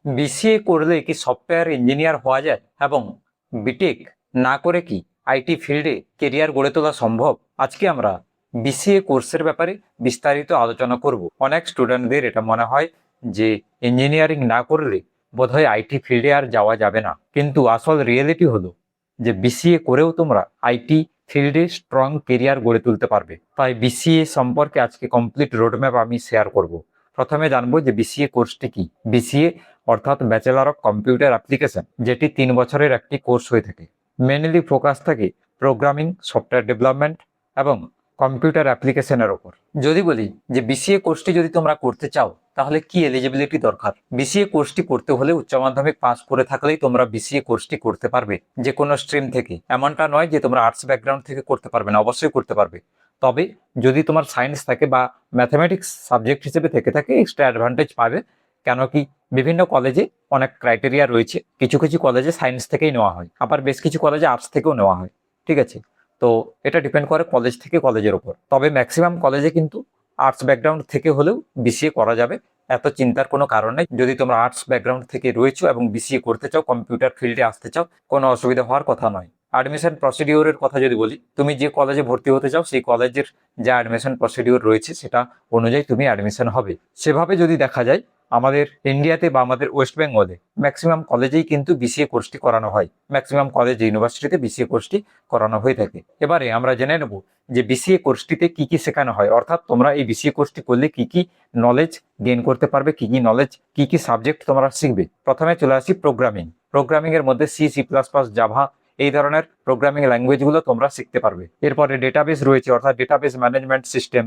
BCA করলে কি software engineer হওয়া যায় এবং বিটেক না করে কি আইটি ফিল্ডে কেরিয়ার গড়ে তোলা সম্ভব? আজকে আমরা বিসিএ কোর্সের ব্যাপারে বিস্তারিত আলোচনা করব। অনেক স্টুডেন্টদের এটা মনে হয় যে ইঞ্জিনিয়ারিং না করলে বোধহয় আইটি ফিল্ডে আর যাওয়া যাবে না, কিন্তু আসল রিয়েলিটি হলো যে বিসিএ করেও তোমরা আইটি ফিল্ডে স্ট্রং কেরিয়ার গড়ে তুলতে পারবে। তাই বিসিএ সম্পর্কে আজকে কমপ্লিট রোডম্যাপ আমি শেয়ার করব। প্রথমে জানবো যে বিসিএ কোর্সটি কি। বিসিএ অর্থাৎ ব্যাচেলর অফ কম্পিউটার অ্যাপ্লিকেশন, যেটি 3 বছরের একটি কোর্স হয়ে থাকে। মেনলি ফোকাস থাকে প্রোগ্রামিং, সফটওয়্যার ডেভেলপমেন্ট এবং কম্পিউটার অ্যাপ্লিকেশনের ওপর। যদি বলি যে বিসিএ কোর্সটি যদি তোমরা করতে চাও তাহলে কি এলিজিবিলিটি দরকার? বিসিএ কোর্সটি করতে হলে উচ্চ মাধ্যমিক পাস করে থাকলেই তোমরা বিসিএ কোর্সটি করতে পারবে, যে কোনো স্ট্রিম থেকে। এমনটা নয় যে তোমরা আর্টস ব্যাকগ্রাউন্ড থেকে করতে পারবে না, অবশ্যই করতে পারবে। তবে যদি তোমার সায়েন্স থাকে বা ম্যাথামেটিক্স সাবজেক্ট হিসেবে থেকে থাকে, এক্সট্রা অ্যাডভান্টেজ পাবে। কেন কি বিভিন্ন কলেজে অনেক ক্রাইটেরিয়া রয়েছে। কিছু কিছু কলেজে সায়েন্স থেকেই নেওয়া হয়, আবার বেশ কিছু কলেজে আর্টস থেকেও নেওয়া হয়। ঠিক আছে, তো এটা ডিপেন্ড করে কলেজ থেকে কলেজের ওপর। তবে ম্যাক্সিমাম কলেজে কিন্তু আর্টস ব্যাকগ্রাউন্ড থেকে হলেও বিসিএ করা যাবে, এত চিন্তার কোনো কারণ নেই। যদি তোমরা আর্টস ব্যাকগ্রাউন্ড থেকে রয়েছো এবং বিসিএ করতে চাও, কম্পিউটার ফিল্ডে আসতে চাও, কোনো অসুবিধা হওয়ার কথা নয়। অ্যাডমিশন প্রসিডিওরের কথা যদি বলি, তুমি যে কলেজে ভর্তি হতে চাও সেই কলেজের যা অ্যাডমিশন প্রসিডিওর রয়েছে সেটা অনুযায়ী তুমি অ্যাডমিশন হবে। সেভাবে যদি দেখা যায় আমাদের ইন্ডিয়াতে বা আমাদের ওয়েস্ট বেঙ্গলে ম্যাক্সিমাম কলেজেই কিন্তু বিসিএ কোর্সটি করানো হয়। ম্যাক্সিমাম কলেজ ইউনিভার্সিটিতে বিসিএ কোর্সটি করানো হয়ে থাকে। এবারে আমরা জেনে নেব যে বিসিএ কোর্সটিতে কি কি শেখানো হয়, অর্থাৎ তোমরা এই বিসিএ কোর্সটি করলে কি কি নলেজ গেইন করতে পারবে, কি কি নলেজ, কি কি সাবজেক্ট তোমরা শিখবে। প্রথমে চলে আসি প্রোগ্রামিং। প্রোগ্রামিং এর মধ্যে C, C plus plus, Java, এই ধরনের প্রোগ্রামিং ল্যাঙ্গুয়েজগুলো তোমরা শিখতে পারবে। এরপরে ডেটাবেস রয়েছে, অর্থাৎ database management system,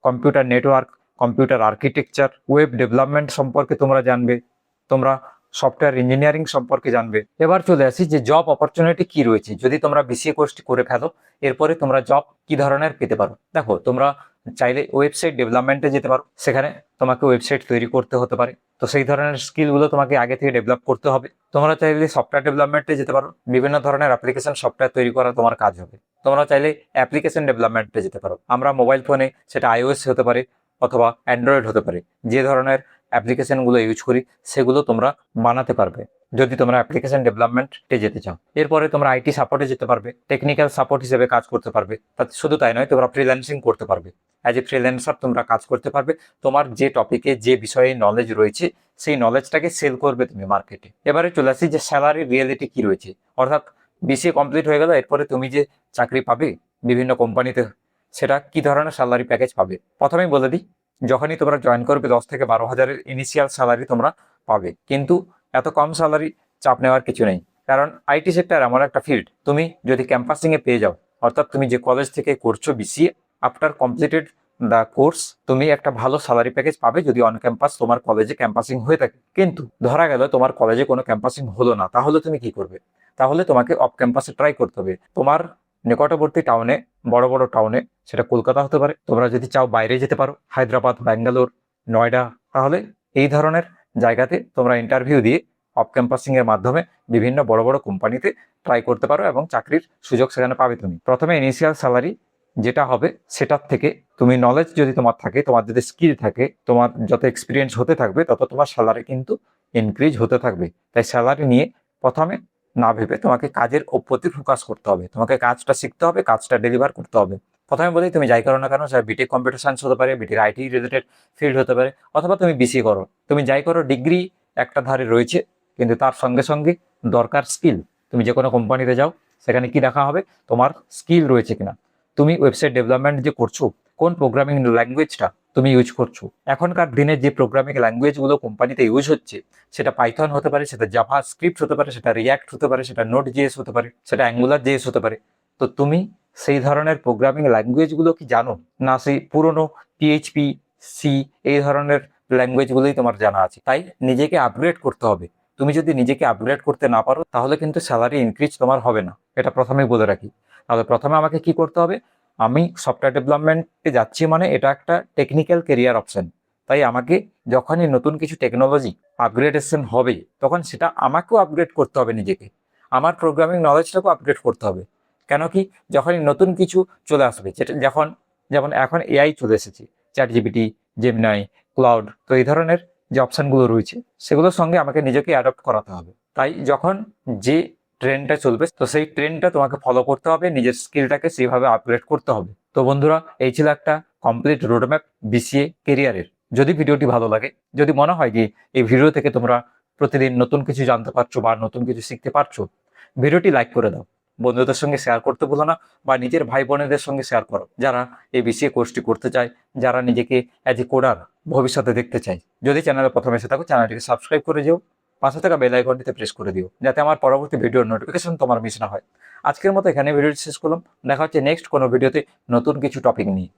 computer network, computer architecture, web development সম্পর্কে তোমরা জানবে। তোমরা সফটওয়্যার ইঞ্জিনিয়ারিং সম্পর্কে জানবে। এবার চলে আসি যে জব অপরচুনিটি কি রয়েছে যদি তোমরা বিসিএ কোর্সটি করে ফেলো। এরপরে তোমরা জব কি ধরনের পেতে পারো। দেখো, তোমরা চাইলে ওয়েবসাইট ডেভেলপমেন্টে যেতে পারো, সেখানে তোমাকে ওয়েবসাইট তৈরি করতে হতে পারে। তো সেই ধরনের স্কিলগুলো তোমাকে আগে থেকে ডেভেলপ করতে হবে। তোমরা চাইলে সফটওয়্যার ডেভেলপমেন্টে যেতে পারো, বিভিন্ন ধরনের অ্যাপ্লিকেশন সফটওয়্যার তৈরি করা তোমার কাজ হবে। তোমরা চাইলে অ্যাপ্লিকেশন ডেভেলপমেন্টে যেতে পারো। আমরা মোবাইল ফোনে, সেটা আইওএস হতে পারে অথবা অ্যান্ড্রয়েড হতে পারে, যে ধরনের অ্যাপ্লিকেশনগুলো ইউজ করি সেগুলো তোমরা বানাতে পারবে যদি তোমরা অ্যাপ্লিকেশন ডেভেলপমেন্টে যেতে চাও। এরপরে তোমরা আইটি সাপোর্টে যেতে পারবে, টেকনিক্যাল সাপোর্ট হিসেবে কাজ করতে পারবে। শুধু তাই নয়, তোমরা ফ্রিল্যান্সিং করতে পারবে। অ্যাজ এ ফ্রিল্যান্সার তোমরা কাজ করতে পারবে। তোমার যে টপিকে যে বিষয়ে নলেজ রয়েছে সেই নলেজটাকে সেল করবে তুমি মার্কেটে। এবারে চলে আসি যে স্যালারি রিয়েলিটি কি রয়েছে, অর্থাৎ বিসিএ কমপ্লিট হয়ে গেল, এরপরে তুমি যে চাকরি পাবে বিভিন্ন কোম্পানিতে, সেটা কি ধরনের স্যালারি প্যাকেজ পাবে। প্রথমেই বলে দিই, যখনই তোমরা জয়েন করবে 10 থেকে 12 হাজারের ইনিশিয়াল স্যালারি তোমরা পাবে। কিন্তু এত কম স্যালারি চাপ নেওয়ার কিছু নেই, কারণ আইটি সেক্টর এমন একটা ফিল্ড, তুমি যদি ক্যাম্পাসিংয়ে পেয়ে যাও, অর্থাৎ তুমি যে কলেজ থেকে করছো BCA, after completed the course তুমি একটা ভালো স্যালারি প্যাকেজ পাবে যদি অন ক্যাম্পাস তোমার কলেজে ক্যাম্পাসিং হয়ে থাকে। কিন্তু ধরা গেল তোমার কলেজে কোনো ক্যাম্পাসিং হলো না, তাহলে তুমি কি করবে? তাহলে তোমাকে অফ ক্যাম্পাসে ট্রাই করতে হবে। তোমার নিকটবর্তী টাউনে, বড় বড় টাউনে, সেটা কলকাতা হতে পারে, তোমরা যদি চাও বাইরে যেতে পারো, হায়দ্রাবাদ, ব্যাঙ্গালোর, নয়ডা। তাহলে এই ধরনের জায়গাতে তোমরা ইন্টারভিউ দিয়ে অফ ক্যাম্পাসিং এর মাধ্যমে বিভিন্ন বড় বড় কোম্পানিতে ট্রাই করতে পারো এবং চাকরির সুযোগ সেখানে পাবে। তুমি প্রথমে ইনিশিয়াল স্যালারি যেটা হবে সেটার থেকে তুমি নলেজ যদি তোমার থাকে, তোমার যদি স্কিল থাকে, তোমার যত এক্সপিরিয়েন্স হতে থাকবে তত তোমার স্যালারি কিন্তু ইনক্রিজ হতে থাকবে। তাই স্যালারি নিয়ে প্রথমে না ভেবে তোমাকে কাজের প্রতি ফোকাস করতে হবে। তোমাকে কাজটা শিখতে হবে, কাজটা ডেলিভার করতে হবে। প্রথমে বলি, তুমি যাই করো না কেন, সেটা বিটেক কম্পিউটার সায়েন্স হতে পারে, বিটেক আইটি রিলেটেড ফিল্ড হতে পারে, অথবা তুমি বিসিএ করো, তুমি যাই করো, ডিগ্রি একটা ধারে রয়েছে, কিন্তু তার সঙ্গে সঙ্গে দরকার স্কিল। তুমি যে কোনো কোম্পানিতে যাও, সেখানে কি দেখা হবে, তোমার স্কিল রয়েছে কিনা। তুমি ওয়েবসাইট ডেভেলপমেন্ট যে করছো, কোন প্রোগ্রামিং ল্যাঙ্গুয়েজটা তুমি ইউজ করছো। এখনকার দিনে যে প্রোগ্রামিং ল্যাঙ্গুয়েজগুলো কোম্পানিতে ইউজ হচ্ছে, সেটা পাইথন হতে পারে, সেটা জাভা স্ক্রিপ্ট হতে পারে, সেটা রিয়াক্ট হতে পারে, সেটা নোড জিএস হতে পারে, সেটা অ্যাঙ্গুলার জিএস হতে পারে। তো তুমি সেই ধরনের প্রোগ্রামিং ল্যাঙ্গুয়েজগুলো কি জানো, না সেই পুরনো পিএইচপি, সি, এই ধরনের ল্যাঙ্গুয়েজগুলোই তোমার জানা আছে? তাই নিজেকে আপগ্রেড করতে হবে। তুমি যদি নিজেকে আপগ্রেড করতে না পারো, তাহলে কিন্তু স্যালারি ইনক্রিজ তোমার হবে না, এটা প্রথমেই বলে রাখি। তাহলে প্রথমে আমাকে কি করতে হবে, আমি সফটওয়্যার ডেভেলপমেন্টে যাচ্ছি মানে এটা একটা টেকনিক্যাল কেরিয়ার অপশন। তাই আমাকে যখনই নতুন কিছু টেকনোলজি আপগ্রেডেশন হবে, তখন সেটা আমাকেও আপগ্রেড করতে হবে নিজেকে। আমার প্রোগ্রামিং নলেজটাকেও আপগ্রেড করতে হবে। কেন কি, যখনই নতুন কিছু চলে আসবে, যেমন এখন এআই চলে এসেছে, চ্যাট জিপিটি, জেমিনাই, ক্লাউড, তো এই ধরনের যে অপশানগুলো রয়েছে সেগুলোর সঙ্গে আমাকে নিজেকে অ্যাডপ্ট করাতে হবে। তাই যখন যে ট্রেন্ডটা চলবে তো সেই ট্রেন্ডটা তোমাকে ফলো করতে হবে, নিজের স্কিলটাকে সেইভাবে আপগ্রেড করতে হবে। তো বন্ধুরা, এই ছিল একটা কমপ্লিট রোডম্যাপ বিসিএ কেরিয়ারের। যদি ভিডিওটি ভালো লাগে, যদি মনে হয় যে এই ভিডিও থেকে তোমরা প্রতিদিন নতুন কিছু জানতে পারছো বা নতুন কিছু শিখতে পারছো, ভিডিওটি লাইক করে দাও, বন্ধুদের সঙ্গে শেয়ার করতে ভুলো না, বা নিজের ভাই বোনেদের সঙ্গে শেয়ার করো যারা এই বিসিএ কোর্সটি করতে চায়, যারা নিজেকে অ্যাজ এ কোডার ভবিষ্যতে দেখতে চায়। যদি চ্যানেলে প্রথমে এসে থাকো, চ্যানেলটিকে সাবস্ক্রাইব করে যেও, পাশে থাকা বেল আইকনটিতে প্রেস করে দিও, যাতে আমার পরবর্তী ভিডিওর নোটিফিকেশন তোমার মিস না হয়। আজকের মতো এখানে ভিডিওটি শেষ করলাম। দেখা হচ্ছে নেক্সট কোনো ভিডিওতে নতুন কিছু টপিক নিয়ে।